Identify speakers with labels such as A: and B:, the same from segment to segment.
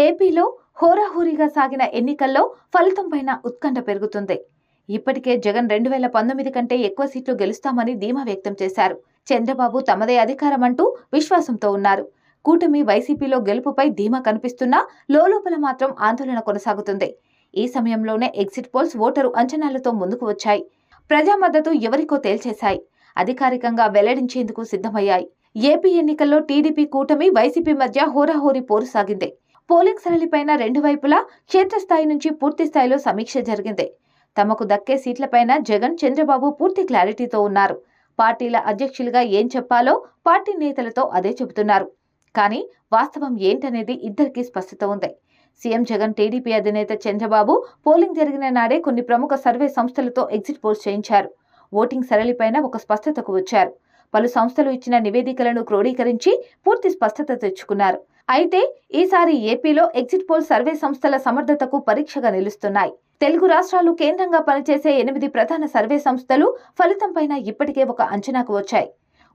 A: ఏపీలో హోరాహోరీగా సాగిన ఎన్నికల్లో ఫలితంపైన ఉత్కంఠ పెరుగుతుంది. ఇప్పటికే జగన్ 2019 కంటే ఎక్కువ సీట్లు గెలుస్తామని ధీమా వ్యక్తం చేశారు. చంద్రబాబు తమదే అధికారమంటూ విశ్వాసంతో ఉన్నారు. కూటమి వైసీపీలో గెలుపుపై ధీమా కనిపిస్తున్నా లోలోపల మాత్రం ఆందోళన కొనసాగుతుంది. ఈ సమయంలోనే ఎగ్జిట్ పోల్స్ ఓటరు అంచనాలతో ముందుకు వచ్చాయి. ప్రజా మద్దతు ఎవరికో తేల్చేశాయి. అధికారికంగా వెల్లడించేందుకు సిద్ధమయ్యాయి. ఏపీ ఎన్నికల్లో టీడీపీ కూటమి వైసీపీ మధ్య హోరాహోరీ పోరు సాగింది. పోలింగ్ సరళిపైన రెండు వైపులా క్షేత్రస్థాయి నుంచి పూర్తి స్థాయిలో సమీక్ష జరిగింది. తమకు దక్కే సీట్లపైన జగన్, చంద్రబాబు పూర్తి క్లారిటీతో ఉన్నారు. పార్టీల అధ్యక్షులుగా ఏం చెప్పాలో పార్టీ నేతలతో అదే చెబుతున్నారు. కానీ వాస్తవం ఏంటనేది ఇద్దరికీ స్పష్టత ఉంది. సీఎం జగన్, టీడీపీ అధినేత చంద్రబాబు పోలింగ్ జరిగిన నాడే కొన్ని ప్రముఖ సర్వే సంస్థలతో ఎగ్జిట్ పోల్స్ చేయించారు. ఓటింగ్ సరళిపైన ఒక స్పష్టతకు వచ్చారు. పలు సంస్థలు ఇచ్చిన నివేదికలను క్రోడీకరించి పూర్తి స్పష్టత తెచ్చుకున్నారు. అయితే ఈసారి ఏపీలో ఎగ్జిట్ పోల్ సర్వే సంస్థల సమర్థతకు పరీక్షగా నిలుస్తున్నాయి. తెలుగు రాష్ట్రాలు కేంద్రంగా పనిచేసే 8 ప్రధాన సర్వే సంస్థలు ఫలితంపైన ఇప్పటికే ఒక అంచనాకు వచ్చాయి.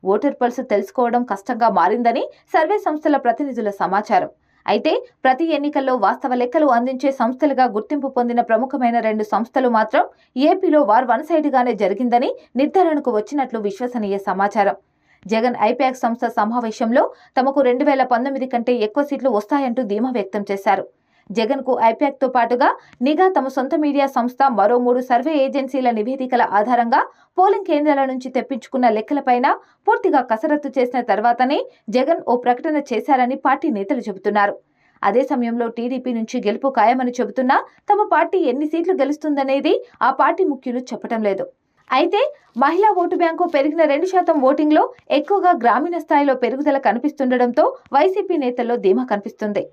A: ఓటర్ పల్స్ తెలుసుకోవడం కష్టంగా మారిందని సర్వే సంస్థల ప్రతినిధుల సమాచారం. అయితే ప్రతి ఎన్నికల్లో వాస్తవ లెక్కలు అందించే సంస్థలుగా గుర్తింపు పొందిన ప్రముఖమైన 2 సంస్థలు మాత్రం ఏపీలో వార్ వన్ సైడ్ గానే జరిగిందని నిర్ధారణకు వచ్చినట్లు విశ్వసనీయ సమాచారం. జగన్ ఐపాక్ సంస్థ సమావేశంలో తమకు 2019 కంటే ఎక్కువ సీట్లు వస్తాయంటూ ధీమా వ్యక్తం చేశారు. జగన్ కు ఐపాక్ తో పాటుగా నిఘా తమ సొంత మీడియా సంస్థ మరో 3 సర్వే ఏజెన్సీల నివేదికల ఆధారంగా పోలింగ్ కేంద్రాల నుంచి తెప్పించుకున్న లెక్కలపైన పూర్తిగా కసరత్తు చేసిన తర్వాతనే జగన్ ఓ ప్రకటన చేశారని పార్టీ నేతలు చెబుతున్నారు. అదే సమయంలో టీడీపీ నుంచి గెలుపు ఖాయమని చెబుతున్నా తమ పార్టీ ఎన్ని సీట్లు గెలుస్తుందనేది ఆ పార్టీ ముఖ్యులు చెప్పడం లేదు. అయితే మహిళా ఓటు బ్యాంకు పెరిగిన 2% ఓటింగ్లో ఎక్కువగా గ్రామీణ స్థాయిలో పెరుగుదల కనిపిస్తుండటంతో వైసీపీ నేతల్లో ధీమా కనిపిస్తుంది.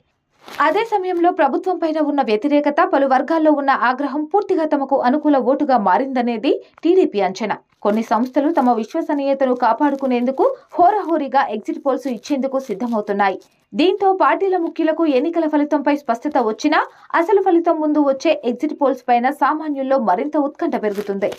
A: అదే సమయంలో ప్రభుత్వంపైన ఉన్న వ్యతిరేకత, పలు వర్గాల్లో ఉన్న ఆగ్రహం పూర్తిగా తమకు అనుకూల ఓటుగా మారిందనేది టీడీపీ అంచనా. కొన్ని సంస్థలు తమ విశ్వసనీయతను కాపాడుకునేందుకు హోరాహోరీగా ఎగ్జిట్ పోల్స్ ఇచ్చేందుకు సిద్ధమవుతున్నాయి. దీంతో పార్టీల ముఖ్యులకు ఎన్నికల ఫలితంపై స్పష్టత వచ్చినా అసలు ఫలితం ముందు వచ్చే ఎగ్జిట్ పోల్స్ పైన సామాన్యుల్లో మరింత ఉత్కంఠ పెరుగుతుంది.